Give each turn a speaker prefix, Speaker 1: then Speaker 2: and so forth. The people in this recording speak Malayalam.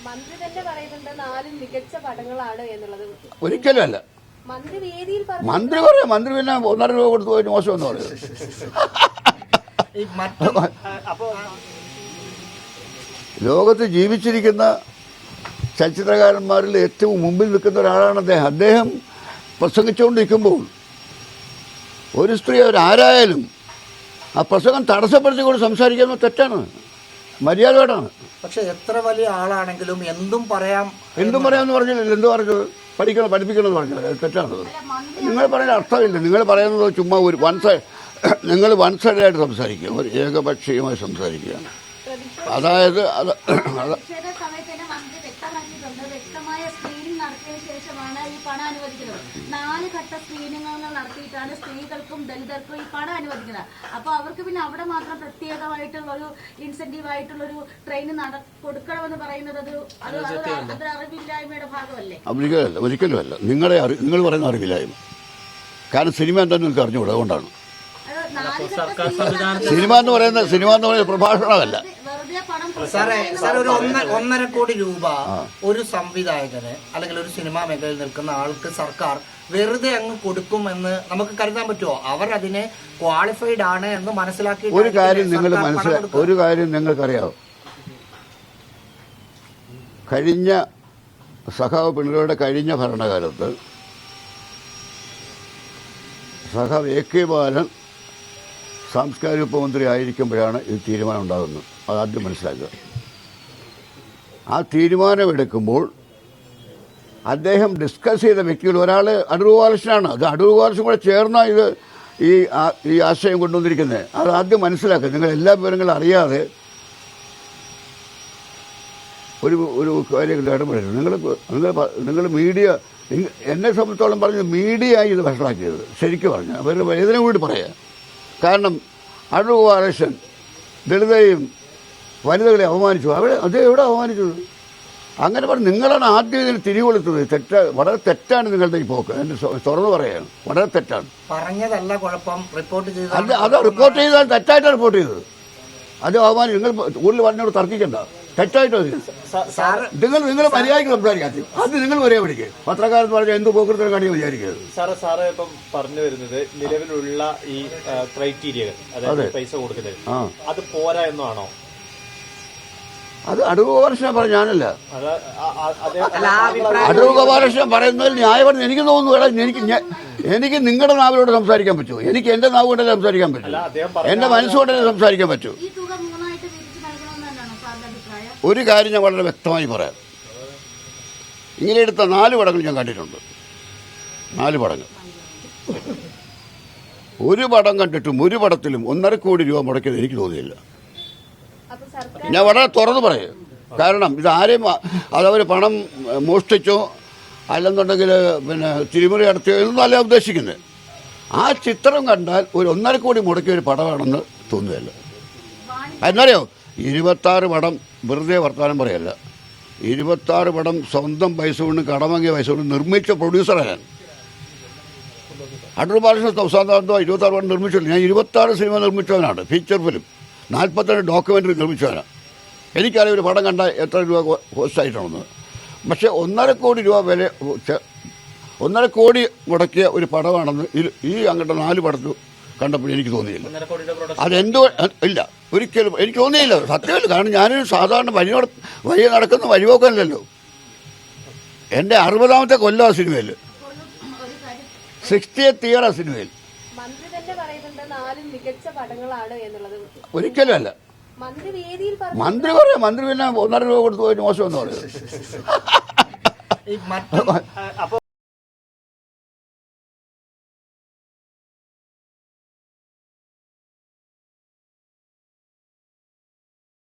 Speaker 1: മന്ത്രി തന്നെ പറയുന്നുണ്ട് 4 മികച്ച പടങ്ങളാണ് എന്നുള്ളത്.
Speaker 2: ഒരിക്കലും അല്ല.
Speaker 1: മന്ത്രി വേദിയിൽ
Speaker 2: മന്ത്രി പറയാം, മന്ത്രി പിന്നെ 1.5 രൂപ കൊടുത്തു പോയിട്ട് മോശം എന്ന് പറയും. ലോകത്ത് ജീവിച്ചിരിക്കുന്ന ചലച്ചിത്രകാരന്മാരിൽ ഏറ്റവും മുമ്പിൽ നിൽക്കുന്ന ഒരാളാണ് അദ്ദേഹം. അദ്ദേഹം പ്രസംഗിച്ചുകൊണ്ടിരിക്കുമ്പോൾ ഒരു സ്ത്രീ അവരാരായാലും ആ പ്രസംഗം തടസ്സപ്പെടുത്തിക്കൊണ്ട് സംസാരിക്കുന്നത് തെറ്റാണ്, മര്യാദയോടാണ്.
Speaker 3: പക്ഷെ എത്ര വലിയ ആളാണെങ്കിലും എന്തും
Speaker 2: പറയാമെന്ന് പറഞ്ഞില്ല. എന്ത് പറഞ്ഞത്? പഠിപ്പിക്കണമെന്ന് പറഞ്ഞത് തെറ്റാണ്. നിങ്ങൾ പറയുന്ന അർത്ഥമില്ല. നിങ്ങൾ പറയുന്നത് ചുമ്മാ ഒരു നിങ്ങൾ വൺ സൈഡായിട്ട് സംസാരിക്കുക, ഒരു ഏകപക്ഷീയമായി സംസാരിക്കുകയാണ്. അതായത്
Speaker 4: വ്യക്തമായ സ്ക്രീനിങ് നടത്തിയതിനു ശേഷമാണ് ഈ പണം അനുവദിക്കുന്നത്. 4 ഘട്ട സ്ക്രീനിങ്ങുകൾ നടത്തിയിട്ടാണ് സ്ത്രീകൾക്കും ദളിതർക്കും ഈ പണം അനുവദിക്കുന്നത്. അപ്പൊ അവർക്ക് പിന്നെ അവിടെ മാത്രം പ്രത്യേകമായിട്ടുള്ള ഒരു ഇൻസെന്റീവ് ആയിട്ടുള്ള ഒരു ട്രെയിൻ കൊടുക്കണമെന്ന് പറയുന്നത് അത് അറിവില്ലായ്മയുടെ ഭാഗമല്ലേ?
Speaker 2: ഒരിക്കലും അല്ല. നിങ്ങൾ പറയുന്ന അറിവില്ലായ്മ. കാരണം സിനിമ എന്താ നിങ്ങൾക്ക് അറിഞ്ഞുകൂടാ, അതുകൊണ്ടാണ്. സിനിമ എന്ന് പറയുന്നത് പ്രഭാഷണമല്ല.
Speaker 3: സാറേ ഒരു 1.5 കോടി രൂപ ഒരു സംവിധായകന് അല്ലെങ്കിൽ ഒരു സിനിമാ മേഖലയിൽ നിൽക്കുന്ന ആൾക്ക് സർക്കാർ വെറുതെ അങ്ങ് കൊടുക്കുമെന്ന് നമുക്ക് കരുതാൻ പറ്റുമോ? അവർ അതിനെ ക്വാളിഫൈഡ് ആണ് എന്ന് മനസ്സിലാക്കി.
Speaker 2: ഒരു കാര്യം നിങ്ങൾക്കറിയാമോ? കഴിഞ്ഞ സഖാവ് പിണറായിയുടെ കഴിഞ്ഞ ഭരണകാലത്ത് സഖാവ് AK ബാലൻ സാംസ്കാരിക ഉപമന്ത്രി ആയിരിക്കുമ്പോഴാണ് ഈ തീരുമാനം ഉണ്ടാകുന്നത്. അതാദ്യം മനസ്സിലാക്കുക. ആ തീരുമാനമെടുക്കുമ്പോൾ അദ്ദേഹം ഡിസ്കസ് ചെയ്ത വ്യക്തികൾ ഒരാൾ അടൂർ ബാലകൃഷ്ണനാണ്. അത് അടൂർ ബാലകൃഷ്ണൻ കൂടെ ചേർന്ന ഈ ആശയം കൊണ്ടുവന്നിരിക്കുന്നത്. അത് ആദ്യം മനസ്സിലാക്കുക. നിങ്ങൾ എല്ലാ വിവരങ്ങളും അറിയാതെ ഒരു കാര്യം ഇടപെടരുത്. നിങ്ങൾ മീഡിയ, എന്നെ സംബന്ധിച്ചോളം പറഞ്ഞ് മീഡിയയായി ഇത് വഷളാക്കിയത് ശരിക്കും പറഞ്ഞു. അവരുടെ വേദന കൂടി പറയാം. കാരണം അടൂർ ബാലകൃഷ്ണൻ ദളിതയും വനിതകളെ അപമാനിച്ചു. അത് എവിടെ അപമാനിച്ചത്? അങ്ങനെ പറഞ്ഞ് നിങ്ങളാണ് ആദ്യം ഇതിന് തിരികൊളുത്തത്. വളരെ തെറ്റാണ് നിങ്ങളുടെ ഈ പോക്ക്. എന്നെ തുറന്നു പറയുകയാണ്, വളരെ തെറ്റാണ്.
Speaker 3: പറഞ്ഞതല്ല കുഴപ്പം, റിപ്പോർട്ട്
Speaker 2: അത് റിപ്പോർട്ട് ചെയ്താൽ തെറ്റായിട്ടാണ് റിപ്പോർട്ട് ചെയ്തത്. അത് അപമാനിച്ചു. നിങ്ങൾ കൂടുതൽ പറഞ്ഞോട് തർക്കിക്കണ്ട. തെറ്റായിട്ടോ നിങ്ങൾ മര്യാദയ്ക്ക് സംസാരിക്കാത്ത അത് നിങ്ങൾ വരെ പഠിക്കുക. പത്രക്കാരെന്ന് പറഞ്ഞാൽ എന്ത് പോക്കൃത്തിനും കാണിക്കാൻ വിചാരിക്കരുത്.
Speaker 5: സാറ് ഇപ്പം പറഞ്ഞു വരുന്നത് നിലവിലുള്ള ഈ ക്രൈറ്റീരിയകൾ, അതായത് പൈസ കൊടുക്കുന്നത് അത് പോരാ എന്നാണോ?
Speaker 2: അത് അടൂർ ബാലകൃഷ്ണൻ പറഞ്ഞ ഞാനല്ല. അടൂർ ബാലകൃഷ്ണൻ പറയുന്നതിൽ ന്യായമെന്ന് എനിക്ക് തോന്നുന്നു. എനിക്ക് നിങ്ങളുടെ നാവിലൂടെ സംസാരിക്കാൻ പറ്റുമോ? എനിക്ക് എന്റെ നാവ് കൊണ്ടല്ലേ സംസാരിക്കാൻ പറ്റൂ, എന്റെ മനസ്സുകൊണ്ടല്ലേ സംസാരിക്കാൻ പറ്റൂ. ഒരു കാര്യം ഞാൻ വളരെ വ്യക്തമായി പറയാം. ഇങ്ങനെ എടുത്ത 4 പടങ്ങൾ ഞാൻ കണ്ടിട്ടുണ്ട്. 4 പടങ്ങൾ. ഒരു പടം കണ്ടിട്ടും ഒരു പടത്തിലും 1.5 കോടി രൂപ മുടക്കിയത് എനിക്ക് തോന്നിയില്ല. ഞാൻ വളരെ തുറന്നു പറയും. കാരണം ഇതാരെയും അതവർ പണം മോഷ്ടിച്ചോ അല്ലെന്നുണ്ടെങ്കിൽ പിന്നെ തിരിമറി നടത്തിയോ എന്നൊന്നും അല്ല ഉദ്ദേശിക്കുന്നത്. ആ ചിത്രം കണ്ടാൽ ഒരു 1.5 കോടി മുടക്കിയ ഒരു പടമാണെന്ന് തോന്നുകയല്ല. എന്നറിയോ, 26 പടം വെറുതെ വർത്തമാനം പറയല്ല. 26 പടം സ്വന്തം പൈസ കൊണ്ട് കടം വാങ്ങിയ പൈസ കൊണ്ട് നിർമ്മിച്ച പ്രൊഡ്യൂസറാണ് ഞാൻ. അടൂർ ബാലകൃഷ്ണൻ 26 പടം നിർമ്മിച്ചിട്ടില്ല. ഞാൻ 26 സിനിമ നിർമ്മിച്ചവനാണ്. ഫീച്ചർ ഫിലിം 42 ഡോക്യുമെൻ്ററി നിർമ്മിച്ചവനാണ്. എനിക്കറിയാം ഒരു പടം കണ്ടാൽ എത്ര രൂപ കോസ്റ്റായിട്ടാണെന്ന്. പക്ഷേ 1.5 കോടി രൂപ വില 1.5 കോടി മുടക്കിയ ഒരു പടമാണെന്ന് ഈ അങ്ങോട്ട് 4 പടത്തിൽ കണ്ടപ്പോൾ എനിക്ക് തോന്നിയില്ല. അതെന്തോ ഇല്ല, ഒരിക്കലും എനിക്ക് തോന്നിയില്ല. സത്യമല്ല. കാരണം ഞാനൊരു സാധാരണ വഴി നടക്കുന്ന വഴിപോക്കല്ലോ. എൻ്റെ 60ാമത്തെ കൊല്ലം ആ സിനിമയിൽ, 60th ഇയർ ആ സിനിമയിൽ.
Speaker 1: മന്ത്രി തന്നെ പറയുന്നുണ്ട് 4 മികച്ച പടങ്ങളാണ് എന്നുള്ളത്.
Speaker 2: ഒരിക്കലും അല്ല.
Speaker 1: മന്ത്രി വേദിയിൽ
Speaker 2: മന്ത്രി പറയാം, മന്ത്രി പിന്നെ 1.5 രൂപ കൊടുത്തു പോയിട്ട് മോശം എന്ന് പറയും.